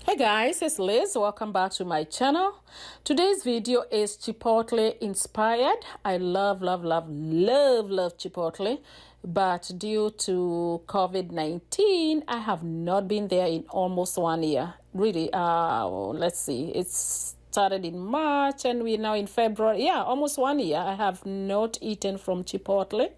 Hey guys, it's Liz. Welcome back to my channel. Today's video is Chipotle inspired. I love Chipotle, but due to COVID-19, I have not been there in almost 1 year. Really, let's see, it's started in March and we're now in February. Yeah, almost 1 year. I have not eaten from Chipotle.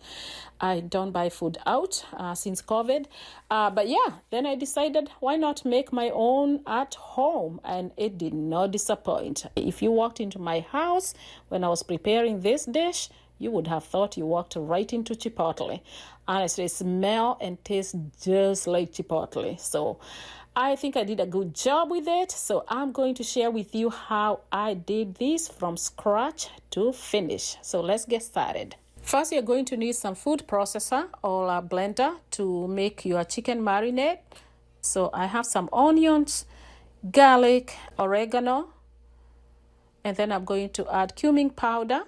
I don't buy food out since COVID. But yeah, then I decided why not make my own at home, and it did not disappoint. If you walked into my house when I was preparing this dish, you would have thought you walked right into Chipotle. Honestly, smell and taste just like Chipotle. So I think I did a good job with it. So I'm going to share with you how I did this from scratch to finish. So let's get started. First, you're going to need some food processor or a blender to make your chicken marinade. So I have some onions, garlic, oregano, and then I'm going to add cumin powder.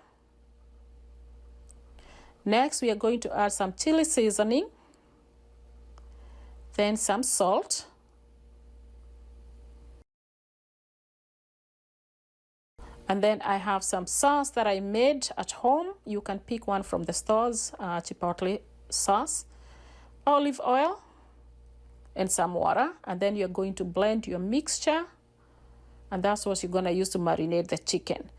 Next, we are going to add some chili seasoning, then some salt. And then I have some sauce that I made at home. You can pick one from the stores, Chipotle sauce, olive oil, and some water. And then you're going to blend your mixture. And that's what you're going to use to marinate the chicken.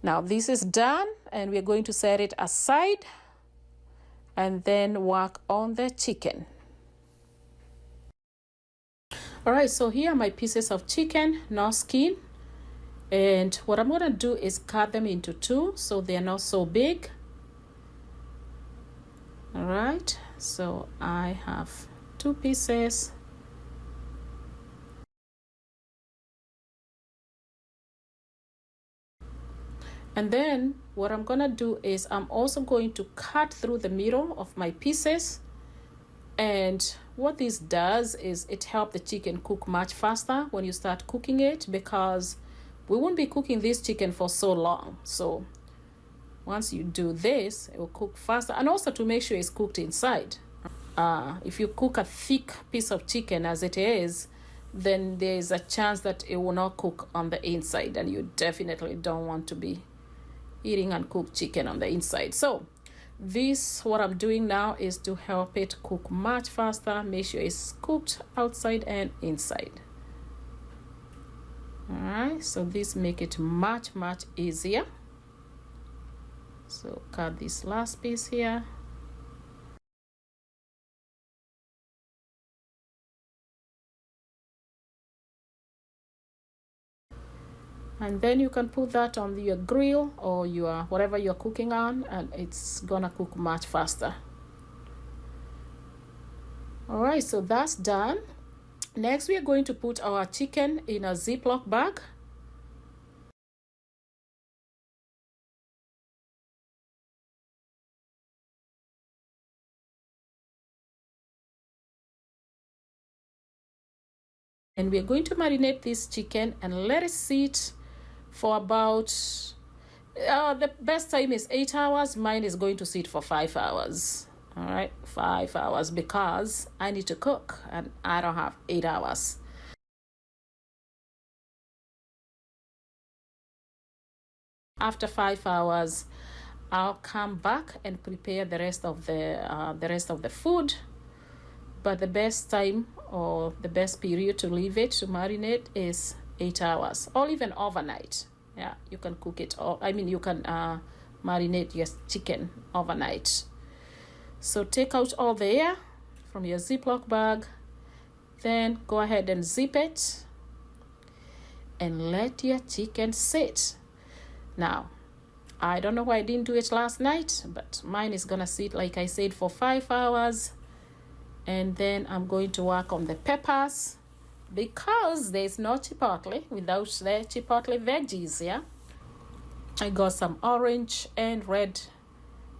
Now this is done, and we're going to set it aside and then work on the chicken. All right, so here are my pieces of chicken, no skin. And what I'm going to do is cut them into two so they're not so big. All right, so I have two pieces. And then what I'm going to do is I'm also going to cut through the middle of my pieces. And what this does is it helps the chicken cook much faster when you start cooking it, because we won't be cooking this chicken for so long. So once you do this, it will cook faster, and also to make sure it's cooked inside. If you cook a thick piece of chicken as it is, then there is a chance that it will not cook on the inside, and you definitely don't want to be eating uncooked chicken on the inside. So this, what I'm doing now, is to help it cook much faster, make sure it's cooked outside and inside. All right, so this make it much easier. So cut this last piece here. And then you can put that on your grill or your whatever you're cooking on, and it's gonna cook much faster. All right, so that's done. Next, we are going to put our chicken in a Ziploc bag. And we are going to marinate this chicken and let it sit for about, the best time is 8 hours. Mine is going to sit for 5 hours. All right, 5 hours, because I need to cook and I don't have 8 hours. After 5 hours, I'll come back and prepare the rest of the food. But the best time or the best period to leave it to marinate is 8 hours, or even overnight. Yeah, you can cook it, or you can marinate your chicken overnight. So take out all the air from your Ziploc bag, then go ahead and zip it and let your chicken sit. Now, I don't know why I didn't do it last night, but mine is gonna sit, like I said, for 5 hours. And then I'm going to work on the peppers, because there's no Chipotle without the Chipotle veggies. Yeah, I got some orange and red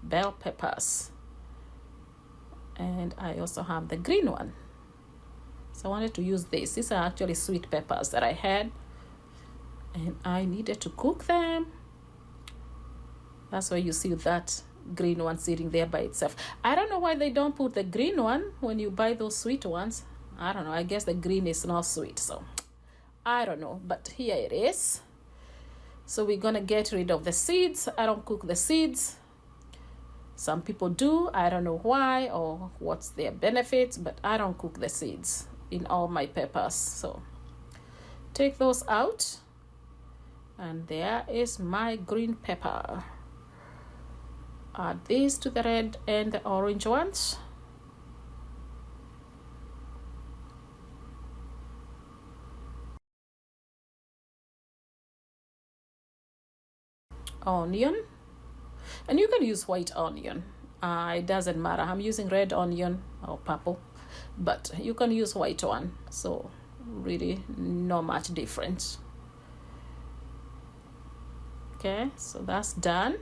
bell peppers, and I also have the green one. So I wanted to use this. These are actually sweet peppers that I had, and I needed to cook them. That's why you see that green one sitting there by itself. I don't know why they don't put the green one when you buy those sweet ones. I don't know, I guess the green is not sweet, so I don't know, but here it is. So we're gonna get rid of the seeds. I don't cook the seeds. Some people do. I don't know why or what's their benefits, but I don't cook the seeds in all my peppers. So take those out. And there is my green pepper. Add these to the red and the orange ones. Onion. And you can use white onion. It doesn't matter. I'm using red onion or purple, but you can use white one. So really not much difference. Okay, so that's done.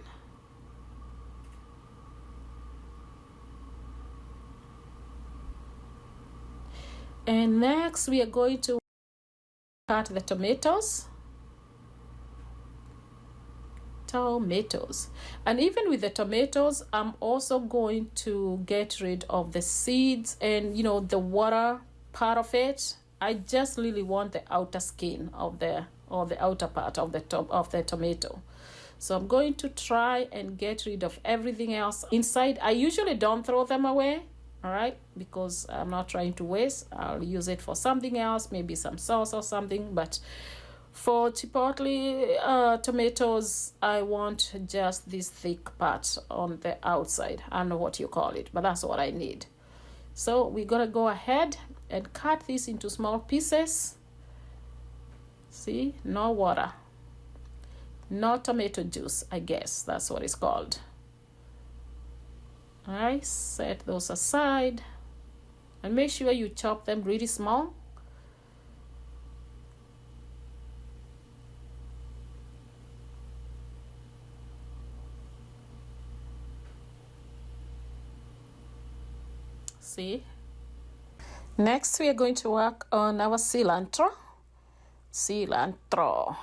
And next we are going to cut the tomatoes. And even with the tomatoes, I'm also going to get rid of the seeds and the water part of it. I just really want the outer skin of the outer part of the top of the tomato. So I'm going to try and get rid of everything else inside. I usually don't throw them away, all right, because I'm not trying to waste. I'll use it for something else, maybe some sauce or something. But for chipotle tomatoes, I want just this thick part on the outside. I don't know what you call it, but that's what I need. So we're gonna go ahead and cut this into small pieces. See, no water, no tomato juice, I guess that's what it's called. All right, set those aside and make sure you chop them really small. See, next we are going to work on our cilantro. All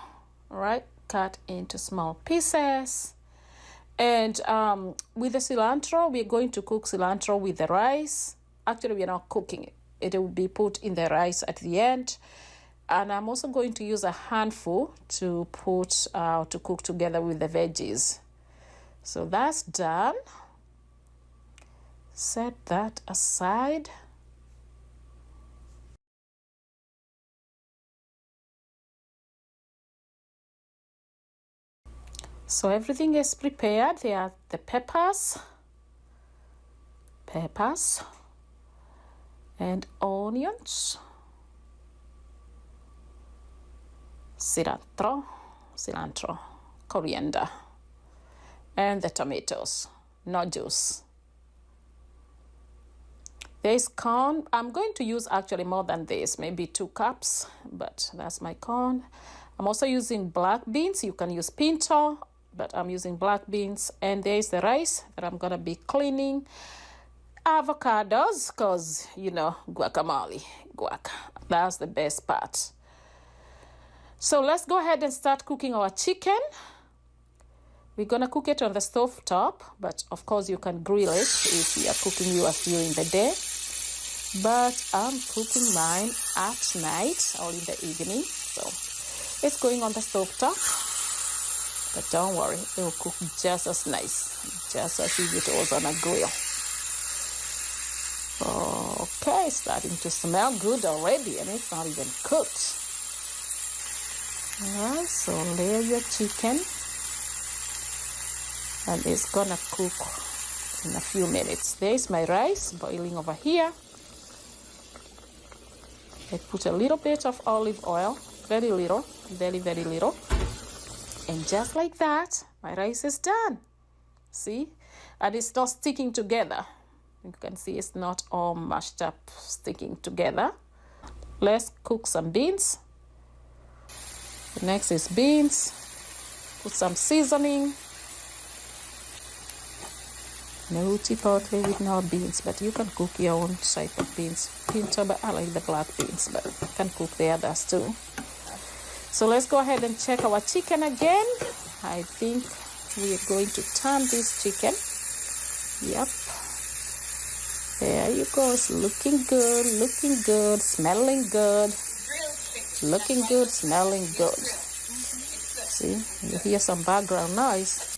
right, cut into small pieces. And with the cilantro, we're going to cook cilantro with the rice. Actually, we are not cooking it. It will be put in the rice at the end. And I'm also going to use a handful to cook together with the veggies. So that's done. Set that aside. So everything is prepared. There are the peppers and onions, cilantro, coriander, and the tomatoes, no juice. There's corn. I'm going to use actually more than this, maybe 2 cups, but that's my corn. I'm also using black beans. You can use pinto, but I'm using black beans. And there's the rice that I'm gonna be cleaning. Avocados, because guacamole, that's the best part. So let's go ahead and start cooking our chicken. We're gonna cook it on the stove top, but of course you can grill it if you are cooking yours during the day. But I'm cooking mine at night or in the evening, so it's going on the stove top. But don't worry, it will cook just as nice, just as if it was on a grill. Okay, starting to smell good already, and it's not even cooked. All right, so layer your chicken, and it's gonna cook in a few minutes. There's my rice boiling over here. I put a little bit of olive oil, very little, very little. And just like that, my rice is done. See? And it's not sticking together. You can see it's not all mashed up, sticking together. Let's cook some beans. The next is beans. Put some seasoning. No chipotle with no beans, but you can cook your own type of beans. Pinto, but I like the black beans, but you can cook the others too. So let's go ahead and check our chicken again. I think we are going to turn this chicken. Yep. There you go. It's looking good, smelling good. looking good, smelling good. See, you hear some background noise.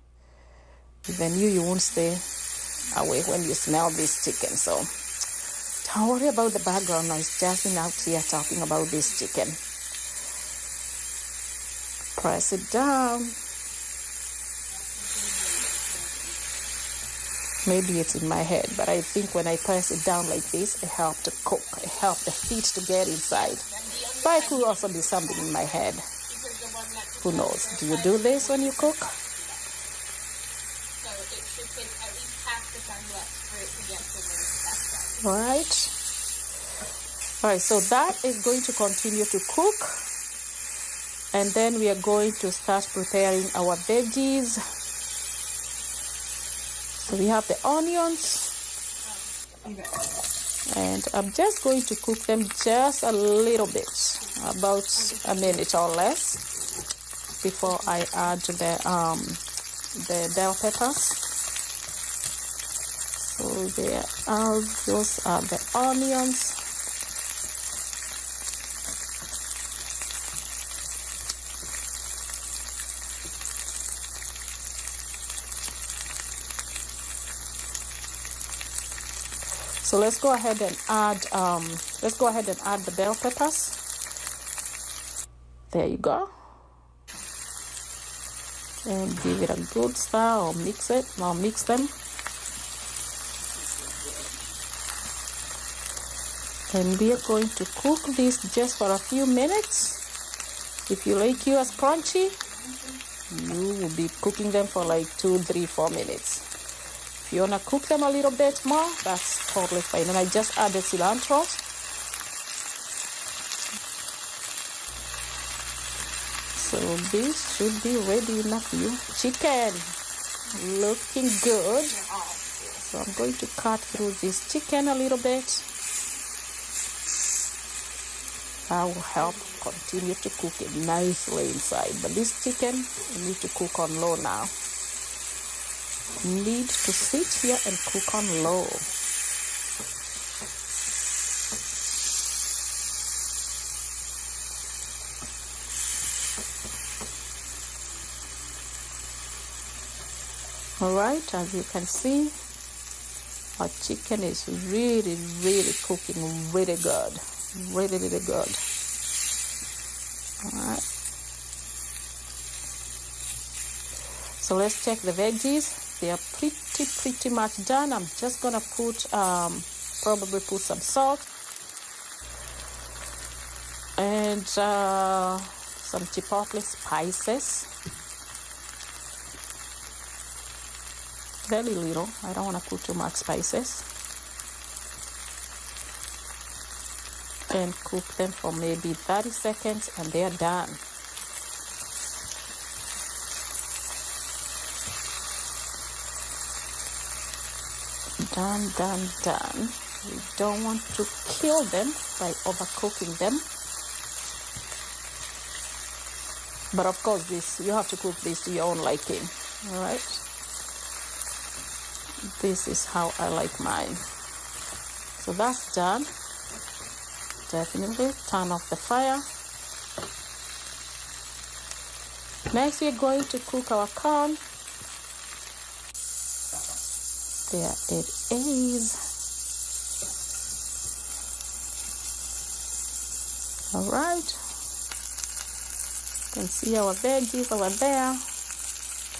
Even you won't stay away when you smell this chicken. So don't worry about the background noise. Jasmine out here talking about this chicken. Press it down. Maybe it's in my head, but I think when I press it down like this, it helped to cook. It helped the heat to get inside. But it could also be something in my head. Who knows? Do you do this when you cook? So it should take at least half the time left for it to get to the All right. All right, so that is going to continue to cook. And then we are going to start preparing our veggies. So we have the onions. And I'm just going to cook them just a little bit, about a minute or less, before I add the bell peppers. So those are the onions. So let's go ahead and add the bell peppers. There you go. And give it a good stir, or mix them. And we are going to cook this just for a few minutes. If you like yours crunchy, you will be cooking them for like 2, 3, 4 minutes. If you want to cook them a little bit more, that's totally fine. And I just added cilantro. So this should be ready enough for you. Chicken, looking good. So I'm going to cut through this chicken a little bit. That will help continue to cook it nicely inside. But this chicken, you need to cook on low now. Need to sit here and cook on low. All right, as you can see, our chicken is really, really cooking really good. Really, really good. All right. So let's check the veggies. They are pretty much done. I'm just gonna probably put some salt and some chipotle spices. Very little. I don't want to put too much spices. And cook them for maybe 30 seconds and they are done. Done. We don't want to kill them by overcooking them. But of course, you have to cook this to your own liking. All right. This is how I like mine. So that's done. Definitely turn off the fire. Next, we're going to cook our corn. There it is. All right. You can see our veggies over there.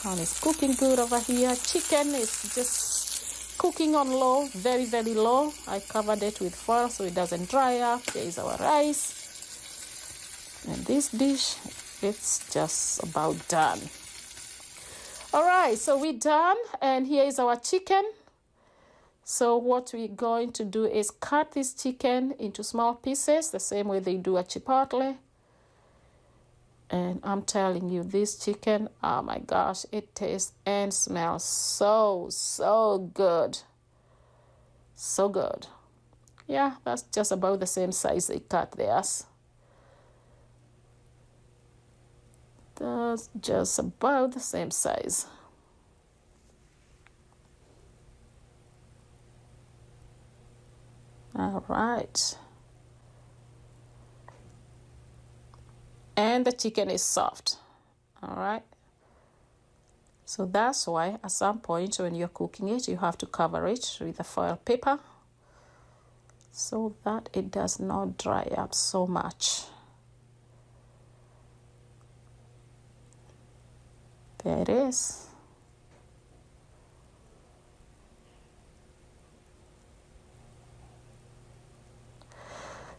Corn is cooking good over here. Chicken is just cooking on low, very, very low. I covered it with foil so it doesn't dry up. There is our rice. And this dish, it's just about done. All right, so we're done. And here is our chicken. So what we're going to do is cut this chicken into small pieces, the same way they do a chipotle. And I'm telling you, this chicken, oh my gosh, it tastes and smells so good. So good. Yeah, that's just about the same size they cut theirs. That's just about the same size. All right. and the chicken is soft. All right. So that's why at some point when you're cooking it, you have to cover it with a foil paper so that it does not dry up so much. There it is.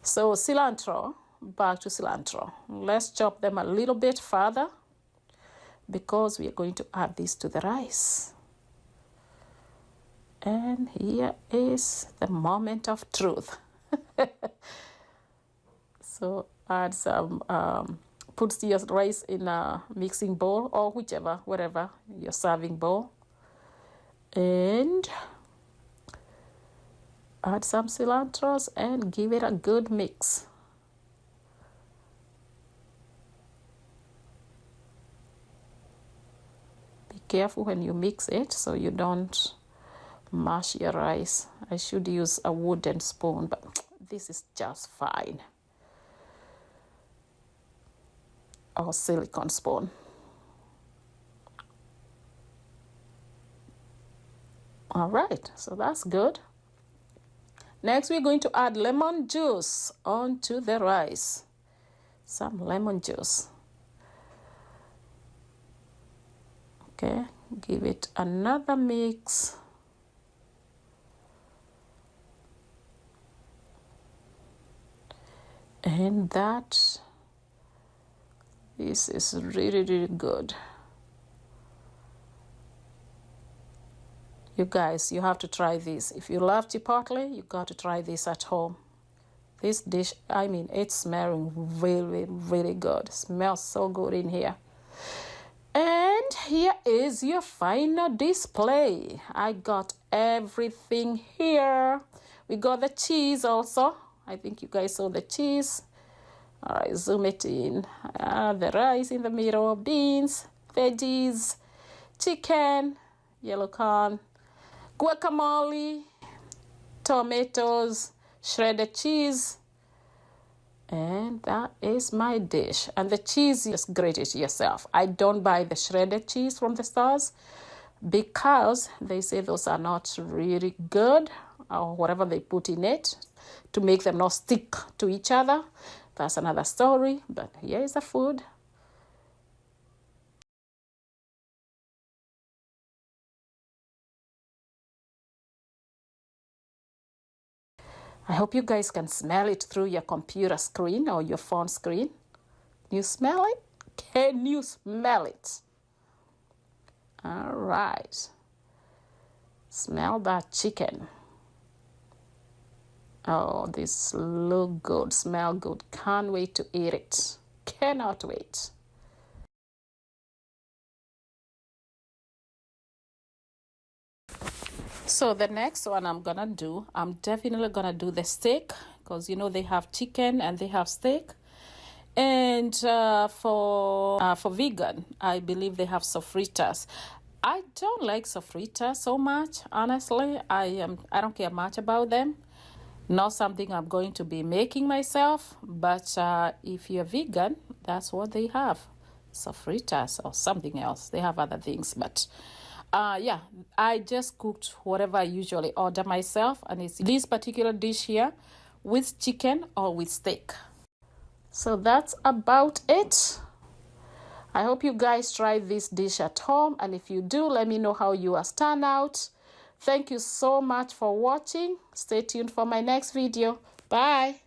So cilantro, back to cilantro. Let's chop them a little bit further because we are going to add this to the rice. And here is the moment of truth. So add some, put your rice in a mixing bowl or whatever your serving bowl. And add some cilantros and give it a good mix. Be careful when you mix it so you don't mash your rice. I should use a wooden spoon, but this is just fine. Or silicone spoon. All right, so that's good. Next, we're going to add lemon juice onto the rice. Some lemon juice. Okay, give it another mix. And this is really, really good. You guys, you have to try this. If you love Chipotle, you got to try this at home. This dish, I mean, it's smelling really, really good. It smells so good in here. And here is your final display. I got everything here. We got the cheese also. I think you guys saw the cheese. All right, zoom it in. The rice in the middle, beans, veggies, chicken, yellow corn, guacamole, tomatoes, shredded cheese. And that is my dish. And the cheese, just grate it yourself. I don't buy the shredded cheese from the stores because they say those are not really good, or whatever they put in it to make them not stick to each other. That's another story, but here is the food. I hope you guys can smell it through your computer screen or your phone screen. You smell it? Can you smell it? All right. Smell that chicken. Oh, this look good, smell good. Can't wait to eat it. Cannot wait. So the next one I'm definitely gonna do the steak, because you know they have chicken and they have steak. And for vegan, I believe they have sofritas. I don't like sofritas so much, honestly. I don't care much about them. Not something I'm going to be making myself, but if you're vegan, that's what they have. Sofritas or something else. They have other things, but yeah, I just cooked whatever I usually order myself, and it's this particular dish here with chicken or with steak. So that's about it. I hope you guys try this dish at home, and if you do, let me know how yours turn out. Thank you so much for watching. Stay tuned for my next video. Bye.